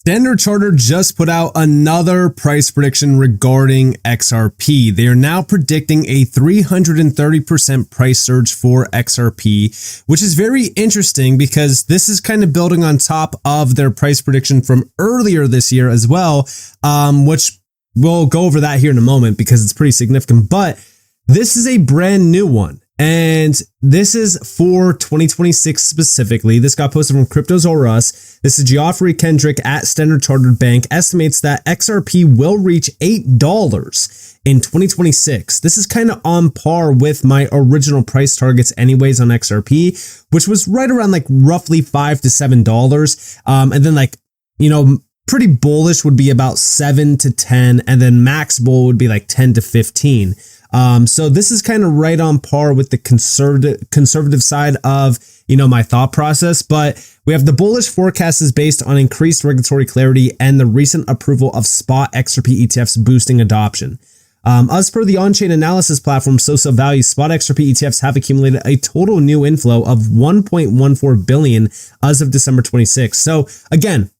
Standard Chartered just put out another price prediction regarding XRP. They are now predicting a 330% price surge for XRP, which is very interesting because this is kind of building on top of their price prediction from earlier this year as well, which we'll go over that here in a moment because it's pretty significant. But this is a brand new one. And this is for 2026 specifically. This got posted from Cryptos or Us. This is Geoffrey Kendrick at Standard Chartered Bank estimates that XRP will reach $8 in 2026. This is kind of on par with my original price targets anyways on XRP, which was right around like roughly $5 to $7. And then pretty bullish would be about 7 to 10. And then max bull would be like 10 to 15. So this is kind of right on par with the conservative side of, my thought process, but we have the bullish forecast is based on increased regulatory clarity and the recent approval of spot XRP ETFs boosting adoption. As per the on-chain analysis platform Social Value, spot XRP ETFs have accumulated a total new inflow of 1.14 billion as of December 26. So again,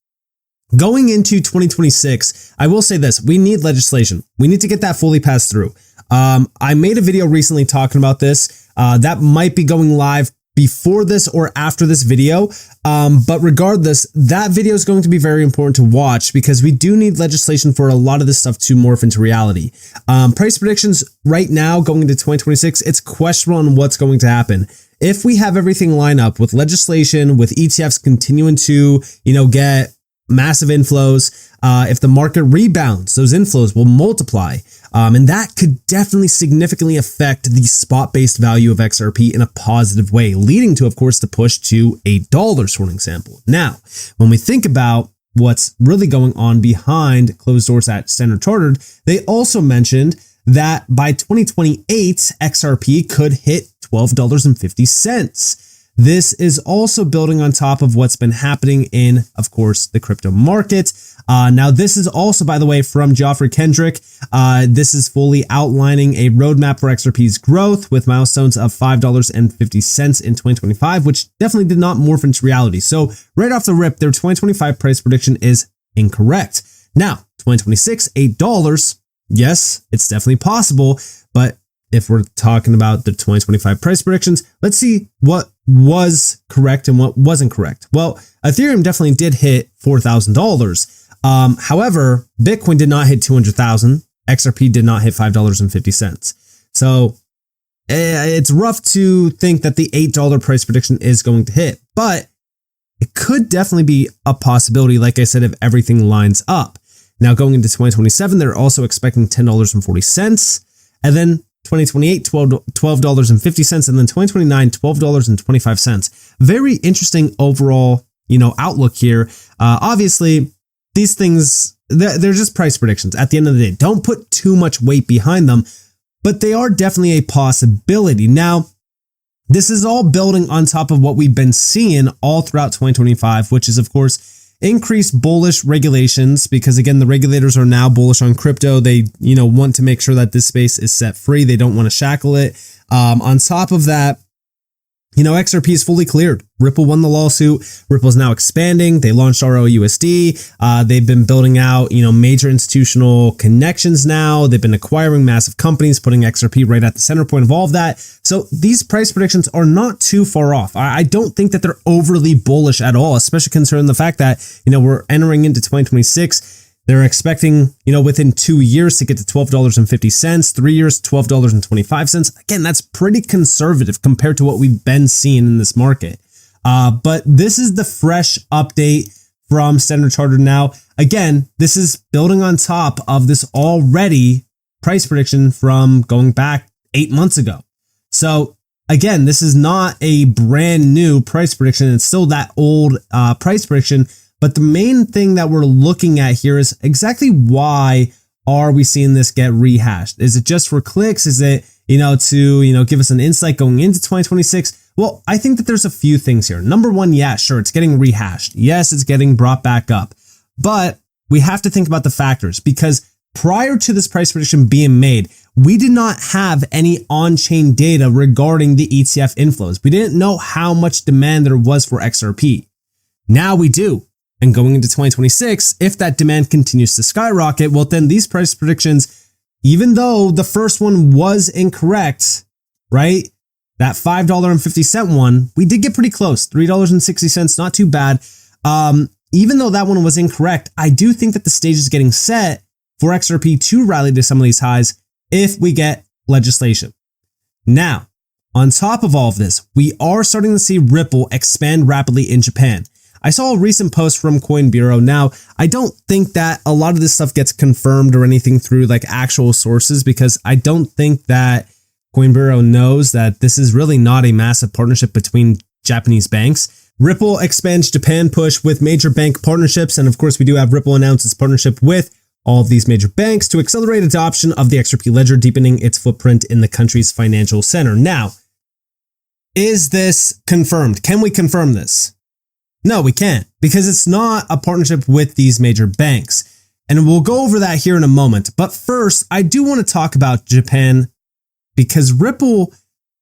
going into 2026, I will say this, we need legislation. We need to get that fully passed through. I made a video recently talking about this. That might be going live before this or after this video. But regardless, that video is going to be very important to watch because we do need legislation for a lot of this stuff to morph into reality. Price predictions right now going into 2026, it's questionable on what's going to happen. If we have everything line up with legislation, with ETFs continuing to, get massive inflows, if the market rebounds, those inflows will multiply. And that could definitely significantly affect the spot-based value of XRP in a positive way, leading to, of course, the push to $8, for an example. Now, when we think about what's really going on behind closed doors at Standard Chartered, they also mentioned that by 2028, XRP could hit $12.50. This is also building on top of what's been happening in, of course, the crypto market. Now, this is also, by the way, from Geoffrey Kendrick. This is fully outlining a roadmap for XRP's growth with milestones of $5.50 in 2025, which definitely did not morph into reality. So right off the rip, their 2025 price prediction is incorrect. Now, 2026, $8. Yes, it's definitely possible, but if we're talking about the 2025 price predictions, let's see what was correct and what wasn't correct. Well, Ethereum definitely did hit $4,000. However, Bitcoin did not hit 200,000. XRP did not hit $5.50. So it's rough to think that the $8 price prediction is going to hit, but it could definitely be a possibility, like I said, if everything lines up. Now, going into 2027, they're also expecting $10.40. And then 2028, $12.50, and then 2029, $12.25. Very interesting overall, outlook here. Obviously, these things, they're just price predictions. At the end of the day, don't put too much weight behind them, but they are definitely a possibility. Now, this is all building on top of what we've been seeing all throughout 2025, which is, of course, increased bullish regulations, because again, the regulators are now bullish on crypto. They, want to make sure that this space is set free. They don't want to shackle it. On top of that, XRP is fully cleared. Ripple won the lawsuit. Ripple is now expanding. They launched ROUSD. They've been building out, major institutional connections now. They've been acquiring massive companies, putting XRP right at the center point of all of that. So these price predictions are not too far off. I don't think that they're overly bullish at all, especially considering the fact that, we're entering into 2026. They're expecting, within 2 years to get to $12.50, 3 years, $12.25. Again, that's pretty conservative compared to what we've been seeing in this market. But this is the fresh update from Standard Chartered now. Again, this is building on top of this already price prediction from going back 8 months ago. So again, this is not a brand new price prediction. It's still that old price prediction. But the main thing that we're looking at here is exactly why are we seeing this get rehashed? Is it just for clicks? Is it, to, give us an insight going into 2026? Well, I think that there's a few things here. Number one, yeah, sure, it's getting rehashed. Yes, it's getting brought back up. But we have to think about the factors, because prior to this price prediction being made, we did not have any on-chain data regarding the ETF inflows. We didn't know how much demand there was for XRP. Now we do. And going into 2026, if that demand continues to skyrocket, well, then these price predictions, even though the first one was incorrect, right? That $5.50 one, we did get pretty close. $3.60, not too bad. Even though that one was incorrect, I do think that the stage is getting set for XRP to rally to some of these highs if we get legislation. Now, on top of all of this, we are starting to see Ripple expand rapidly in Japan. I saw a recent post from Coin Bureau. Now, I don't think that a lot of this stuff gets confirmed or anything through like actual sources, because I don't think that Coin Bureau knows that this is really not a massive partnership between Japanese banks. Ripple expands Japan push with major bank partnerships. And of course, we do have Ripple announce its partnership with all of these major banks to accelerate adoption of the XRP ledger, deepening its footprint in the country's financial center. Now, is this confirmed? Can we confirm this? No, we can't, because it's not a partnership with these major banks. And we'll go over that here in a moment. But first, I do want to talk about Japan, because Ripple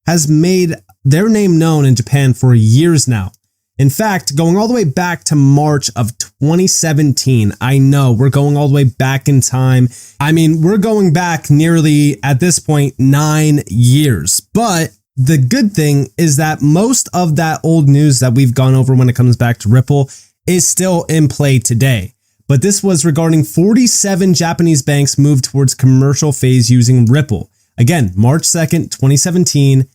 has made their name known in Japan for years now. In fact, going all the way back to March of 2017, I know we're going all the way back in time. I mean, we're going back nearly, at this point, 9 years. But the good thing is that most of that old news that we've gone over when it comes back to Ripple is still in play today. But this was regarding 47 Japanese banks moved towards commercial phase using Ripple. Again, March 2nd, 2017,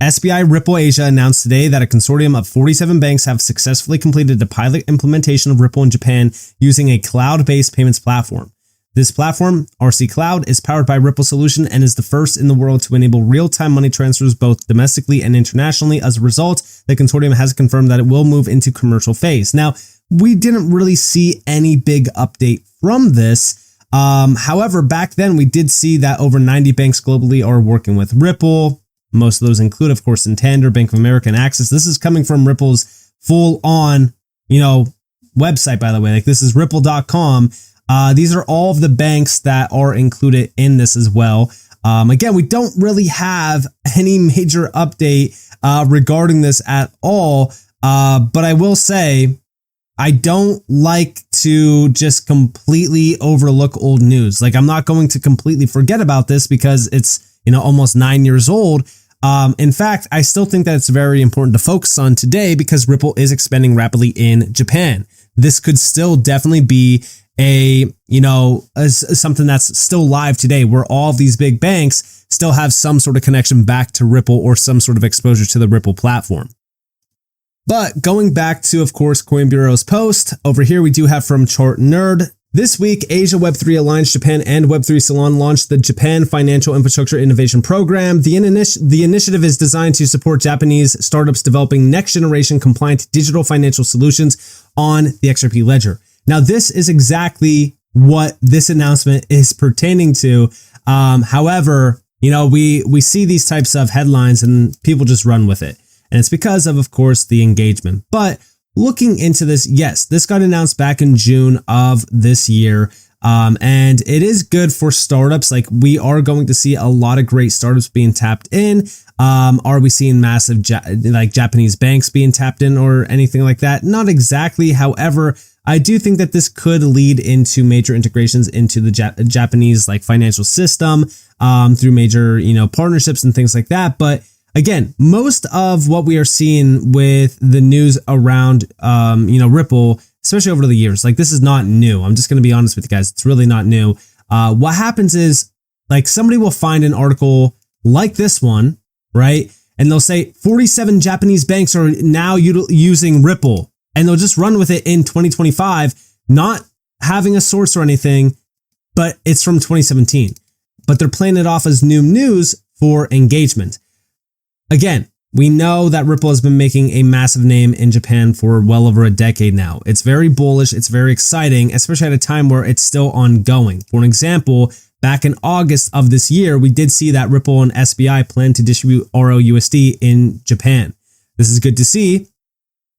SBI Ripple Asia announced today that a consortium of 47 banks have successfully completed a pilot implementation of Ripple in Japan using a cloud-based payments platform. This platform, RC Cloud, is powered by Ripple Solution and is the first in the world to enable real-time money transfers both domestically and internationally. As a result, the consortium has confirmed that it will move into commercial phase. Now, we didn't really see any big update from this. However, back then we did see that over 90 banks globally are working with Ripple. Most of those include, of course, Santander, Bank of America, and Axis. This is coming from Ripple's full-on, website, by the way. Like, this is ripple.com. These are all of the banks that are included in this as well. Again, we don't really have any major update regarding this at all. But I will say, I don't like to just completely overlook old news. Like, I'm not going to completely forget about this because it's, almost 9 years old. In fact, I still think that it's very important to focus on today because Ripple is expanding rapidly in Japan. This could still definitely be something that's still live today, where all of these big banks still have some sort of connection back to Ripple or some sort of exposure to the Ripple platform. But going back to, of course, Coin Bureau's post, over here we do have from Chart Nerd. This week, Asia Web3 Alliance Japan and Web3 Salon launched the Japan Financial Infrastructure Innovation Program. The initiative is designed to support Japanese startups developing next-generation compliant digital financial solutions on the XRP ledger. Now, this is exactly what this announcement is pertaining to. However, we see these types of headlines and people just run with it. And it's because of course, the engagement. But looking into this, yes, this got announced back in June of this year. And it is good for startups. Like, we are going to see a lot of great startups being tapped in. Are we seeing massive Japanese banks being tapped in or anything like that? Not exactly. However, I do think that this could lead into major integrations into the Japanese financial system through major, partnerships and things like that. But again, most of what we are seeing with the news around, Ripple, especially over the years, this is not new. I'm just going to be honest with you guys. It's really not new. What happens is somebody will find an article like this one, right? And they'll say 47 Japanese banks are now using Ripple, and they'll just run with it in 2025, not having a source or anything, but it's from 2017. But they're playing it off as new news for engagement. Again, we know that Ripple has been making a massive name in Japan for well over a decade now. It's very bullish. It's very exciting, especially at a time where it's still ongoing. For an example, back in August of this year, we did see that Ripple and SBI plan to distribute ROUSD in Japan. This is good to see.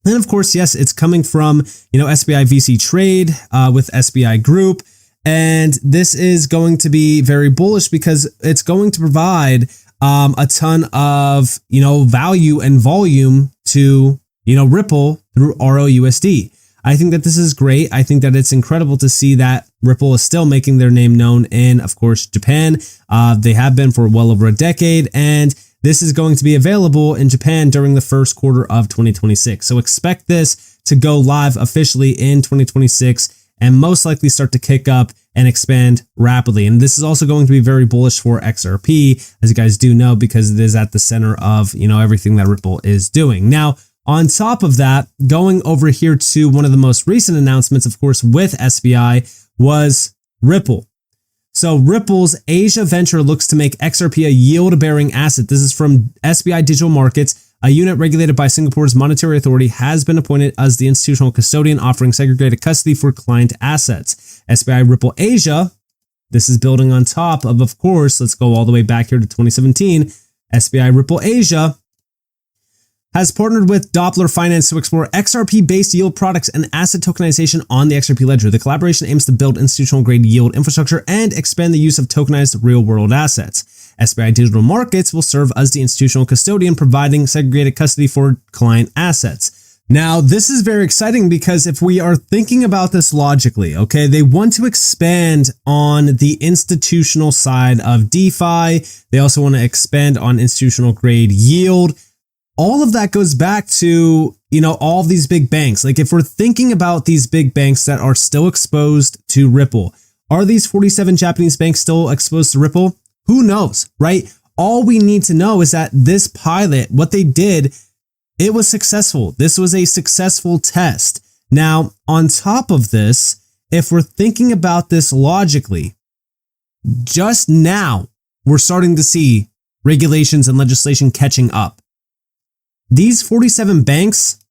And of course, yes, it's coming from, SBI VC Trade with SBI Group. And this is going to be very bullish because it's going to provide a ton of, value and volume to, Ripple through ROUSD. I think that this is great. I think that it's incredible to see that Ripple is still making their name known in, of course, Japan. They have been for well over a decade, and this is going to be available in Japan during the first quarter of 2026. So expect this to go live officially in 2026 and most likely start to kick up and expand rapidly. And this is also going to be very bullish for XRP, as you guys do know, because it is at the center of, everything that Ripple is doing. Now, on top of that, going over here to one of the most recent announcements, of course, with SBI was Ripple. So Ripple's Asia venture looks to make XRP a yield-bearing asset. This is from SBI Digital Markets. A unit regulated by Singapore's Monetary Authority has been appointed as the institutional custodian offering segregated custody for client assets. SBI Ripple Asia, this is building on top of course, let's go all the way back here to 2017. SBI Ripple Asia has partnered with Doppler Finance to explore XRP-based yield products and asset tokenization on the XRP ledger. The collaboration aims to build institutional-grade yield infrastructure and expand the use of tokenized real-world assets. SBI Digital Markets will serve as the institutional custodian, providing segregated custody for client assets. Now, this is very exciting because if we are thinking about this logically, okay, they want to expand on the institutional side of DeFi. They also want to expand on institutional-grade yield. All of that goes back to, all of these big banks. Like if we're thinking about these big banks that are still exposed to Ripple, are these 47 Japanese banks still exposed to Ripple? Who knows, right? All we need to know is that this pilot, what they did, it was successful. This was a successful test. Now, on top of this, if we're thinking about this logically, just now we're starting to see regulations and legislation catching up. These 47 banks,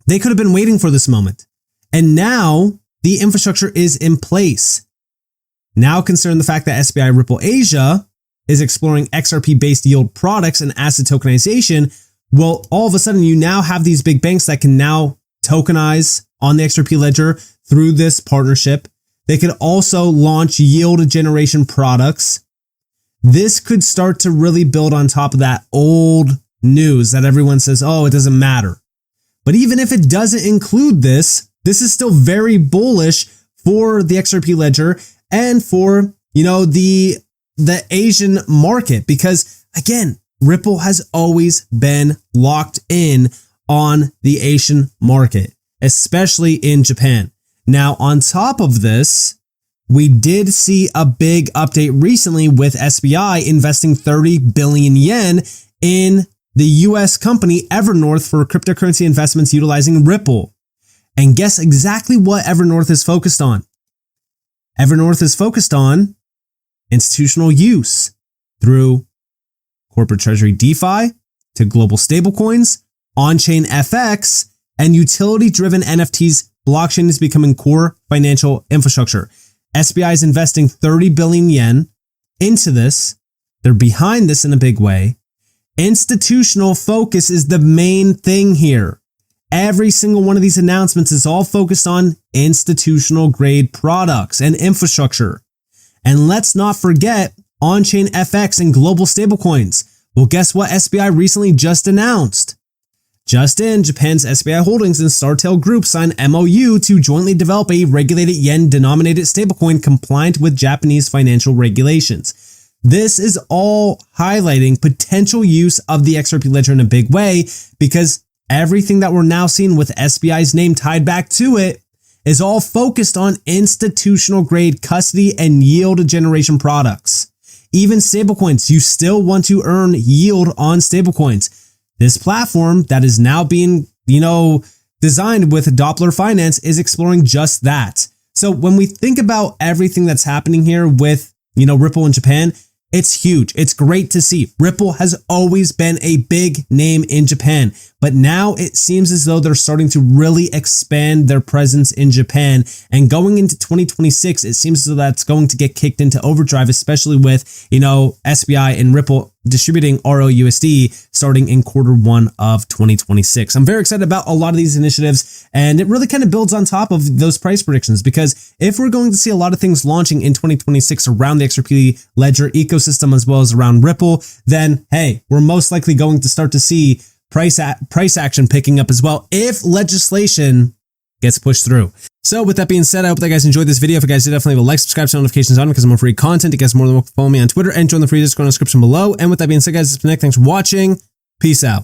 they could have been waiting for this moment. And now the infrastructure is in place. Now consider the fact that SBI Ripple Asia is exploring XRP-based yield products and asset tokenization. Well, all of a sudden you now have these big banks that can now tokenize on the XRP ledger through this partnership. They could also launch yield generation products. This could start to really build on top of that old news that everyone says, oh, it doesn't matter. But even if it doesn't include this, this is still very bullish for the XRP ledger and for, the Asian market, because again, Ripple has always been locked in on the Asian market, especially in Japan. Now, on top of this, we did see a big update recently with SBI investing 30 billion yen in the US company Evernorth for cryptocurrency investments utilizing Ripple. And guess exactly what Evernorth is focused on? Evernorth is focused on institutional use through corporate treasury DeFi to global stablecoins, on-chain FX, and utility-driven NFTs. Blockchain is becoming core financial infrastructure. SBI is investing 30 billion yen into this. They're behind this in a big way. Institutional focus is the main thing here. Every single one of these announcements is all focused on institutional grade products and infrastructure. And let's not forget on-chain FX and global stablecoins. Well, guess what SBI recently just announced? Just in, Japan's SBI Holdings and Startail Group signed MOU to jointly develop a regulated yen-denominated stablecoin compliant with Japanese financial regulations. This is all highlighting potential use of the XRP ledger in a big way, because everything that we're now seeing with SBI's name tied back to it is all focused on institutional grade custody and yield generation products. Even stablecoins, you still want to earn yield on stablecoins. This platform that is now being, designed with Doppler Finance is exploring just that. So when we think about everything that's happening here with, Ripple in Japan, it's huge. It's great to see. Ripple has always been a big name in Japan, but now it seems as though they're starting to really expand their presence in Japan. And going into 2026, it seems as though that's going to get kicked into overdrive, especially with, SBI and Ripple distributing ROUSD starting in Q1 of 2026. I'm very excited about a lot of these initiatives, and it really kind of builds on top of those price predictions, because if we're going to see a lot of things launching in 2026 around the XRP ledger ecosystem as well as around Ripple, then hey, we're most likely going to start to see price action picking up as well if legislation gets pushed through. So with that being said, I hope that you guys enjoyed this video. If you guys did, definitely leave a like, subscribe, turn notifications on because I'm on free content. You guys are more than welcome to follow me on Twitter and join the free Discord in the description below. And with that being said, guys, it's been Nick. Thanks for watching. Peace out.